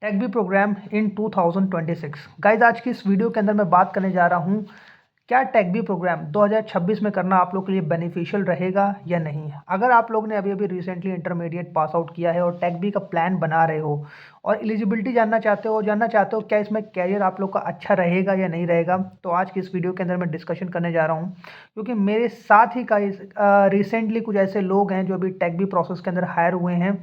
Take B programme इन 2026। Guys आज की इस वीडियो के अंदर मैं बात करने जा रहा हूँ क्या टेक बी प्रोग्राम 2026 में करना आप लोग के लिए बेनिफिशियल रहेगा या नहीं। अगर आप लोग ने अभी अभी रिसेंटली इंटरमीडिएट पास आउट किया है और टेक बी का प्लान बना रहे हो और एलिजिबिलिटी जानना चाहते हो क्या इसमें कैरियर आप लोग का अच्छा रहेगा या नहीं रहेगा, तो आज की इस वीडियो के अंदर मैं डिस्कशन करने जा रहा हूँ। क्योंकि मेरे साथ ही रिसेंटली कुछ ऐसे लोग हैं जो अभी टेक बी प्रोसेस के अंदर हायर हुए हैं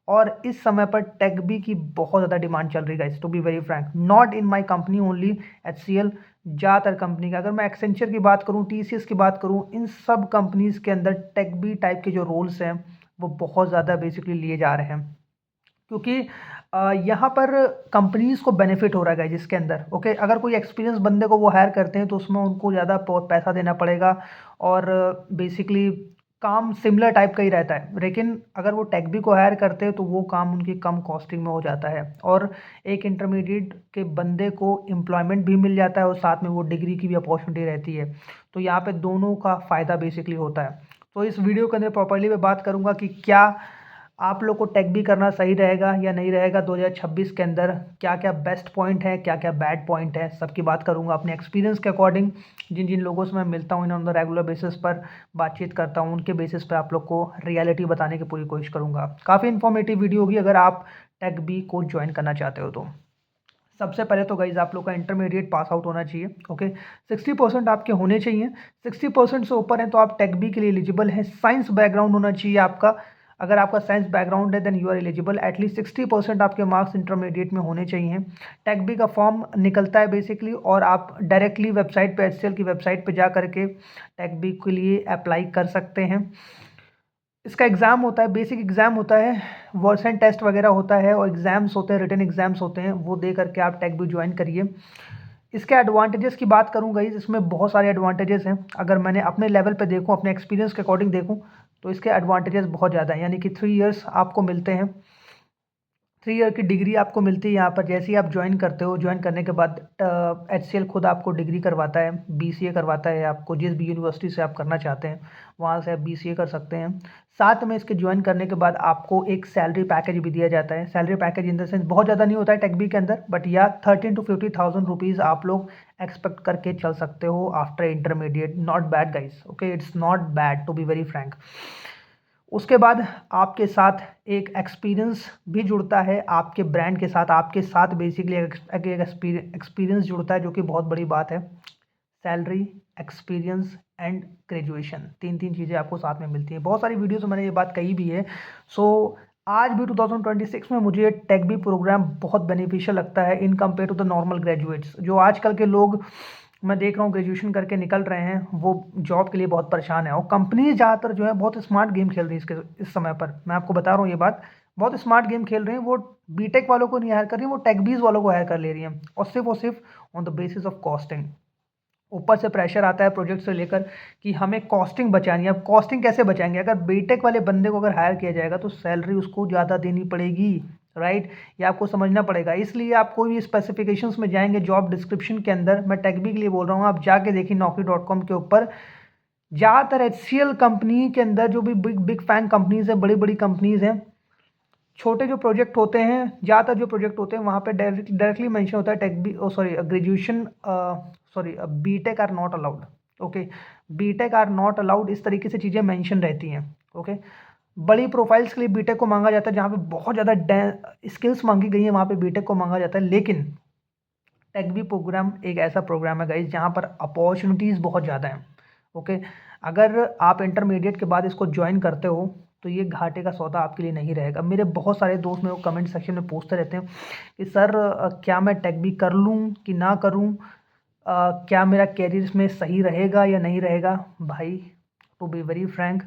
और इस समय पर टेक बी की बहुत ज़्यादा डिमांड चल रही है guys, to be very frank, not in my company only, HCL, ज़्यादातर कंपनी का, अगर मैं एक्सेंचर की बात करूं, TCS की बात करूं, इन सब कंपनीज़ के अंदर टेक बी टाइप के जो रोल्स हैं वो बहुत ज़्यादा बेसिकली लिए जा रहे हैं। क्योंकि यहाँ पर कंपनीज़ को बेनिफिट हो रहा है जिसके अंदर ओके, अगर कोई एक्सपीरियंस बंदे को वो हायर करते हैं तो उसमें उनको ज़्यादा पैसा देना पड़ेगा और बेसिकली काम सिमिलर टाइप का ही रहता है। लेकिन अगर वो टेक बी को हायर करते हैं तो वो काम उनकी कम कॉस्टिंग में हो जाता है और एक इंटरमीडिएट के बंदे को एम्प्लॉयमेंट भी मिल जाता है और साथ में वो डिग्री की भी अपॉर्चुनिटी रहती है। तो यहाँ पे दोनों का फ़ायदा बेसिकली होता है। तो इस वीडियो के अंदर प्रॉपर्ली मैं बात करूँगा कि क्या आप लोग को टेक बी करना सही रहेगा या नहीं रहेगा 2026 के अंदर, क्या क्या बेस्ट पॉइंट है, क्या क्या बैड पॉइंट है, सबकी बात करूंगा अपने एक्सपीरियंस के अकॉर्डिंग। जिन जिन लोगों से मैं मिलता हूँ in on the regular basis पर बातचीत करता हूँ, उनके बेसिस पर आप लोग को रियलिटी बताने की पूरी कोशिश करूँगा। काफ़ी इन्फॉर्मेटिव वीडियो होगी अगर आप टेक बी को ज्वाइन करना चाहते हो तो। सबसे पहले तो गाइज आप लोग का इंटरमीडिएट पास आउट होना चाहिए ओके, 60% आपके होने चाहिए। 60% से ऊपर है तो आप टेक बी के लिए एलिजिबल हैं। साइंस बैकग्राउंड होना चाहिए आपका, अगर आपका साइंस बैकग्राउंड है then you are eligible. At least 60% आपके मार्क्स इंटरमीडिएट में होने चाहिए। टेक बी का फॉर्म निकलता है बेसिकली और आप डायरेक्टली वेबसाइट पे, HCL की वेबसाइट पे जा करके टेक बी के लिए अप्लाई कर सकते हैं। इसका एग्ज़ाम होता है, बेसिक एग्ज़ाम होता है, वर्सन टेस्ट वगैरह होता है और एग्ज़ाम्स होते हैं, रिटन एग्ज़ाम्स होते हैं, वो दे करके आप टेक बी ज्वाइन करिए। इसके एडवांटेजेस की बात करूँ गाइस, इसमें बहुत सारे एडवांटेजेस हैं। अगर मैंने अपने लेवल पे देखूँ, अपने एक्सपीरियंस के अकॉर्डिंग देखूँ तो इसके एडवांटेजेस बहुत ज़्यादा हैं। यानी कि 3 इयर्स आपको मिलते हैं, 3 ईयर की डिग्री आपको मिलती है यहाँ पर जैसे ही आप ज्वाइन करते हो। ज्वाइन करने के बाद HCL खुद आपको डिग्री करवाता है, BCA करवाता है आपको, जिस भी यूनिवर्सिटी से आप करना चाहते हैं वहाँ से आप BCA कर सकते हैं। साथ में इसके ज्वाइन करने के बाद आपको एक सैलरी पैकेज भी दिया जाता है। Salary package in the sense बहुत ज़्यादा नहीं होता है टेक बी के अंदर, बट या 13 to 50,000 रुपीज़ आप लोग एक्सपेक्ट करके चल सकते हो after intermediate. Not bad guys okay, it's not bad to be very frank. उसके बाद आपके साथ एक एक्सपीरियंस भी जुड़ता है, आपके ब्रांड के साथ, आपके साथ बेसिकली एक एक्सपीरियंस जुड़ता है जो कि बहुत बड़ी बात है। सैलरी, एक्सपीरियंस एंड ग्रेजुएशन, तीन तीन चीज़ें आपको साथ में मिलती हैं। बहुत सारी वीडियोस में मैंने ये बात कही भी है। सो आज भी 2026 में मुझे टेक बी प्रोग्राम बहुत बेनिफिशियल लगता है in compare to the normal graduates. जो आजकल के लोग मैं देख रहा हूँ ग्रेजुएशन करके निकल रहे हैं, वो जॉब के लिए बहुत परेशान है और कंपनीज ज़्यादातर जो है बहुत स्मार्ट गेम खेल रही है इसके इस समय पर। मैं आपको बता रहा हूँ ये बात, बहुत स्मार्ट गेम खेल रहे हैं। वो बीटेक वालों को नहीं हायर कर रही है, वो टेक बीज वालों को हायर कर ले रही है और सिर्फ on the basis of costing. ऊपर से प्रेशर आता है प्रोजेक्ट से लेकर कि हमें कॉस्टिंग बचानी है। अब कॉस्टिंग कैसे बचाएंगे? अगर बीटेक वाले बंदे को अगर हायर किया जाएगा तो सैलरी उसको ज़्यादा देनी पड़ेगी, राइट? ये आपको समझना पड़ेगा। इसलिए आप कोई भी स्पेसिफिकेशंस में जाएंगे जॉब डिस्क्रिप्शन के अंदर, मैं टेक बी के लिए बोल रहा हूँ, आप जाके देखिए naukri.com के ऊपर। ज़्यादातर HCL कंपनी के अंदर जो भी बिग बिग फैंग कंपनीज है, बड़ी बड़ी कंपनीज हैं, छोटे जो प्रोजेक्ट होते हैं, ज़्यादातर जो प्रोजेक्ट होते हैं वहाँ पे डायरेक्टली मेंशन होता है TechBee, sorry graduation, sorry BTech are not allowed okay, BTech are not allowed, इस तरीके से चीज़ें मेंशन रहती हैं ओके। बड़ी प्रोफाइल्स के लिए बीटेक को मांगा जाता है, जहाँ पे बहुत ज़्यादा स्किल्स मांगी गई है वहाँ पे बीटेक को मांगा जाता है। लेकिन टेक बी प्रोग्राम एक ऐसा प्रोग्राम है गाइस जहाँ पर अपॉर्चुनिटीज़ बहुत ज़्यादा हैं ओके। अगर आप इंटरमीडिएट के बाद इसको ज्वाइन करते हो तो ये घाटे का सौदा आपके लिए नहीं रहेगा। मेरे बहुत सारे दोस्त मेरे को कमेंट सेक्शन में पूछते रहते हैं कि सर क्या मैं टेक बी कर लूँ कि ना करूँ, क्या मेरा कैरियर इसमें सही रहेगा या नहीं रहेगा। भाई to be very frank,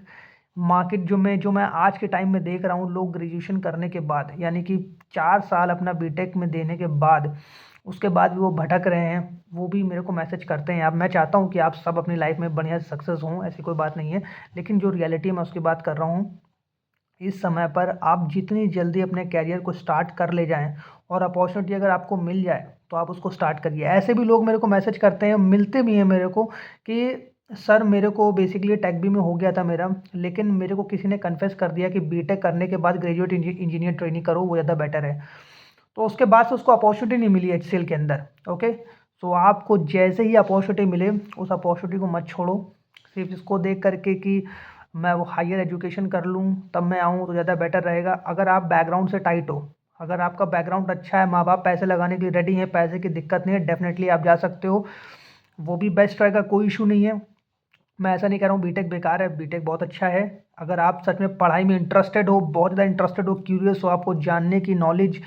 market जो मैं आज के टाइम में देख रहा हूँ, लोग ग्रेजुएशन करने के बाद यानी कि 4 साल अपना बीटेक में देने के बाद, उसके बाद भी वो भटक रहे हैं। वो भी मेरे को मैसेज करते हैं। अब मैं चाहता हूँ कि आप सब अपनी लाइफ में बढ़िया सक्सेस हों, ऐसी कोई बात नहीं है, लेकिन जो रियलिटी है मैं उसकी बात कर रहा हूँ। इस समय पर आप जितनी जल्दी अपने कैरियर को स्टार्ट कर ले जाएं और अपॉर्चुनिटी अगर आपको मिल जाए तो आप उसको स्टार्ट करिए। ऐसे भी लोग मेरे को मैसेज करते हैं, मिलते भी हैं मेरे को, कि सर मेरे को बेसिकली टेक बी में हो गया था मेरा, लेकिन मेरे को किसी ने कन्फेस कर दिया कि बीटेक करने के बाद ग्रेजुएट इंजीनियर ट्रेनिंग करो, वो ज़्यादा बेटर है। तो उसके बाद से उसको अपॉर्चुनिटी नहीं मिली HCL के अंदर। ओके, तो आपको जैसे ही अपॉर्चुनिटी मिले उस अपॉर्चुनिटी को मत छोड़ो, सिर्फ इसको देख करके कि मैं वो हायर एजुकेशन कर लूँ तब मैं आऊँ तो ज़्यादा बेटर रहेगा। अगर आप बैकग्राउंड से टाइट हो, अगर आपका बैकग्राउंड अच्छा है, माँ बाप पैसे लगाने के लिए रेडी हैं, पैसे की दिक्कत नहीं है, डेफिनेटली आप जा सकते हो, वो भी बेस्ट रहेगा, कोई इशू नहीं है। मैं ऐसा नहीं कह रहा हूँ बीटेक बेकार है, बीटेक बहुत अच्छा है। अगर आप सच में पढ़ाई में इंटरेस्टेड हो, बहुत ज़्यादा इंटरेस्टेड हो, क्यूरियस हो, आपको जानने की नॉलेज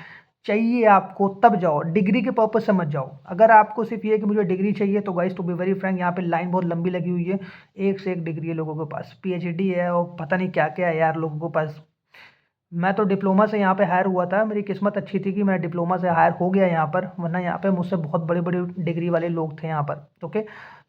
चाहिए आपको, तब जाओ, डिग्री के पर्पज से मत जाओ। अगर आपको सिर्फ ये कि मुझे डिग्री चाहिए तो guys to be very frank यहाँ पे लाइन बहुत लंबी लगी हुई है, एक से एक डिग्री है लोगों के पास, PhD है और पता नहीं क्या क्या है यार लोगों के पास। मैं तो डिप्लोमा से यहाँ पे हायर हुआ था, मेरी किस्मत अच्छी थी कि मैं डिप्लोमा से हायर हो गया यहाँ पर, वरना यहाँ पे मुझसे बहुत बड़े बड़े डिग्री वाले लोग थे यहाँ पर। Okay,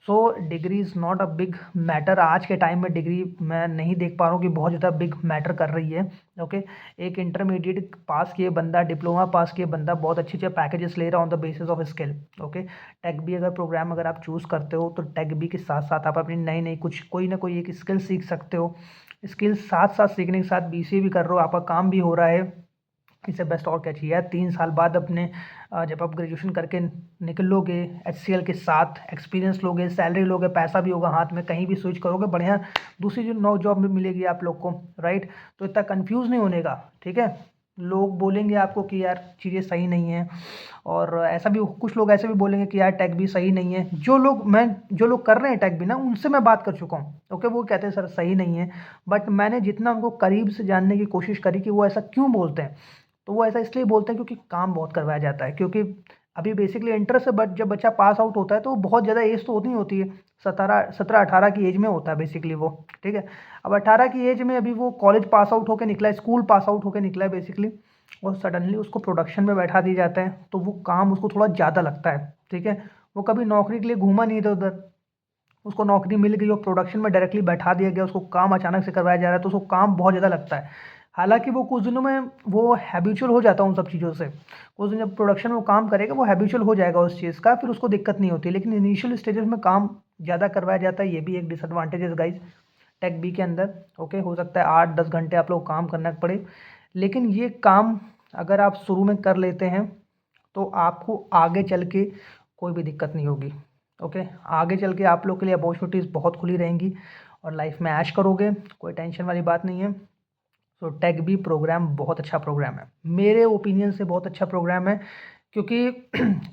so degree is not a big matter. आज के टाइम में डिग्री मैं नहीं देख पा रहा हूँ कि बहुत ज़्यादा बिग मैटर कर रही है। ओके, एक इंटरमीडिएट पास किए बंदा, डिप्लोमा पास किए बंदा बहुत अच्छे अच्छे पैकेजेस ले रहा on the basis of skill. Okay, TechBee अगर प्रोग्राम अगर आप चूज़ करते हो तो टेक बी के साथ साथ आप अपनी नई नई कुछ कोई ना कोई एक स्किल सीख सकते हो। स्किल्स साथ साथ सीखने के साथ BCA भी कर रहे हो, आपका काम भी हो रहा है, इससे बेस्ट और क्या चाहिए यार। 3 साल बाद अपने जब आप ग्रेजुएशन करके निकलोगे HCL के साथ, एक्सपीरियंस लोगे, सैलरी लोगे, पैसा भी होगा हाथ में, कहीं भी स्विच करोगे बढ़िया दूसरी जो नौ जॉब भी मिलेगी आप लोग को, राइट। तो इतना कंफ्यूज नहीं होने का, ठीक है। लोग बोलेंगे आपको कि यार चीज़ें सही नहीं हैं, और ऐसा भी कुछ लोग ऐसे भी बोलेंगे कि यार टेक भी सही नहीं है। जो लोग कर रहे हैं टेक भी ना, उनसे मैं बात कर चुका हूँ। ओके, वो कहते हैं सर सही नहीं है, बट मैंने जितना उनको करीब से जानने की कोशिश करी कि वो ऐसा क्यों बोलते हैं, तो वो ऐसा इसलिए बोलते हैं क्योंकि काम बहुत करवाया जाता है। क्योंकि अभी बेसिकली इंटरेस्ट है, बट जब बच्चा पास आउट होता है तो बहुत ज़्यादा एज तो होती ही होती है, 17-18 की एज में होता है बेसिकली वो, ठीक है। अब 18 की एज में अभी वो कॉलेज पास आउट होकर निकला है, स्कूल पास आउट होकर निकला है बेसिकली, और सडनली उसको प्रोडक्शन में बैठा दिया जाता है, तो वो काम उसको थोड़ा ज़्यादा लगता है, ठीक है। वो कभी नौकरी के लिए घूमा नहीं इधर उधर, उसको नौकरी मिल गई और प्रोडक्शन में डायरेक्टली बैठा दिया गया, उसको काम अचानक से करवाया जा रहा है, तो उसको काम बहुत ज़्यादा लगता है। हालांकि वो कुछ दिनों में वो हैबिचुअल हो जाता है उन सब चीज़ों से, कुछ दिन जब प्रोडक्शन में वो काम करेगा वो हैबिचुअल हो जाएगा उस चीज़ का, फिर उसको दिक्कत नहीं होती। लेकिन इनिशियल स्टेजेस में काम ज़्यादा करवाया जाता है, ये भी एक डिसएडवांटेज है गाइज टेक बी के अंदर। ओके, हो सकता है 8-10 घंटे आप लोग काम करना पड़े, लेकिन ये काम अगर आप शुरू में कर लेते हैं तो आपको आगे चल के कोई भी दिक्कत नहीं होगी। ओके, आगे चल के आप लोग के लिए अपॉर्चुनिटीज़ बहुत खुली रहेंगी और लाइफ में ऐश करोगे, कोई टेंशन वाली बात नहीं है। तो टेक बी प्रोग्राम बहुत अच्छा प्रोग्राम है, मेरे ओपिनियन से बहुत अच्छा प्रोग्राम है, क्योंकि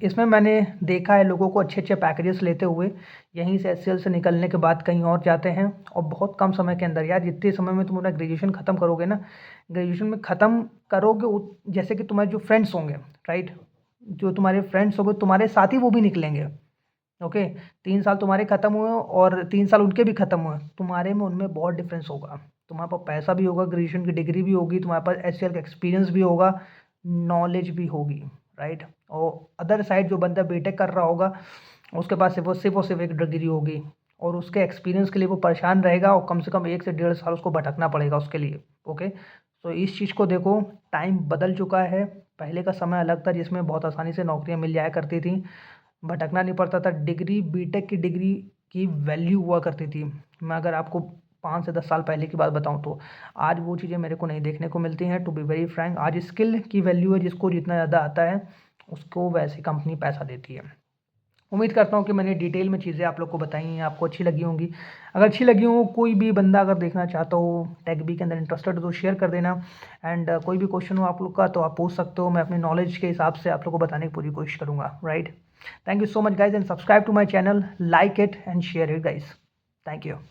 इसमें मैंने देखा है लोगों को अच्छे अच्छे पैकेजेस लेते हुए यहीं से HCL से निकलने के बाद कहीं और जाते हैं, और बहुत कम समय के अंदर, यार जितने समय में तुम अपना ग्रेजुएशन ख़त्म करोगे ना, ग्रेजुएशन में ख़त्म करोगे जैसे कि तुम्हारे जो फ्रेंड्स होंगे, राइट, जो तुम्हारे फ्रेंड्स होंगे तुम्हारे साथ ही वो भी निकलेंगे। ओके, 3 साल तुम्हारे खत्म हुए और 3 साल उनके भी खत्म हुए, तुम्हारे में उनमें बहुत डिफरेंस होगा। तुम्हारे पास पैसा भी होगा, ग्रेजुएशन की डिग्री भी होगी, तुम्हारे पास HCL का एक्सपीरियंस भी होगा, नॉलेज भी होगी, राइट। और अदर साइड जो बंदा बीटेक कर रहा होगा उसके पास सिर्फ और सिर्फ एक डिग्री होगी, और उसके एक्सपीरियंस के लिए वो परेशान रहेगा, और कम से कम 1 से 1.5 साल उसको भटकना पड़ेगा उसके लिए। ओके, तो इस चीज़ को देखो, टाइम बदल चुका है, पहले का समय अलग था जिसमें बहुत आसानी से नौकरियां मिल जाया करती थी, भटकना नहीं पड़ता था, डिग्री बीटेक की डिग्री की वैल्यू हुआ करती थी। मैं अगर आपको 5 से 10 साल पहले की बात बताऊं तो आज वो चीज़ें मेरे को नहीं देखने को मिलती हैं, टू बी वेरी फ्रैंक। आज स्किल की वैल्यू है, जिसको जितना ज़्यादा आता है उसको वैसी कंपनी पैसा देती है। उम्मीद करता हूँ कि मैंने डिटेल में चीज़ें आप लोग को बताई हैं, आपको अच्छी लगी होंगी। अगर अच्छी लगी हो, कोई भी बंदा अगर देखना चाहता हो टेक बी के अंदर इंटरेस्टेड हो तो शेयर कर देना, एंड कोई भी क्वेश्चन हो आप लोग का तो आप पूछ सकते हो, मैं अपनी नॉलेज के हिसाब से आप लोग को बताने की पूरी कोशिश करूँगा, right. Thank you so much guys, and subscribe to my channel, like it and share it guys. Thank you.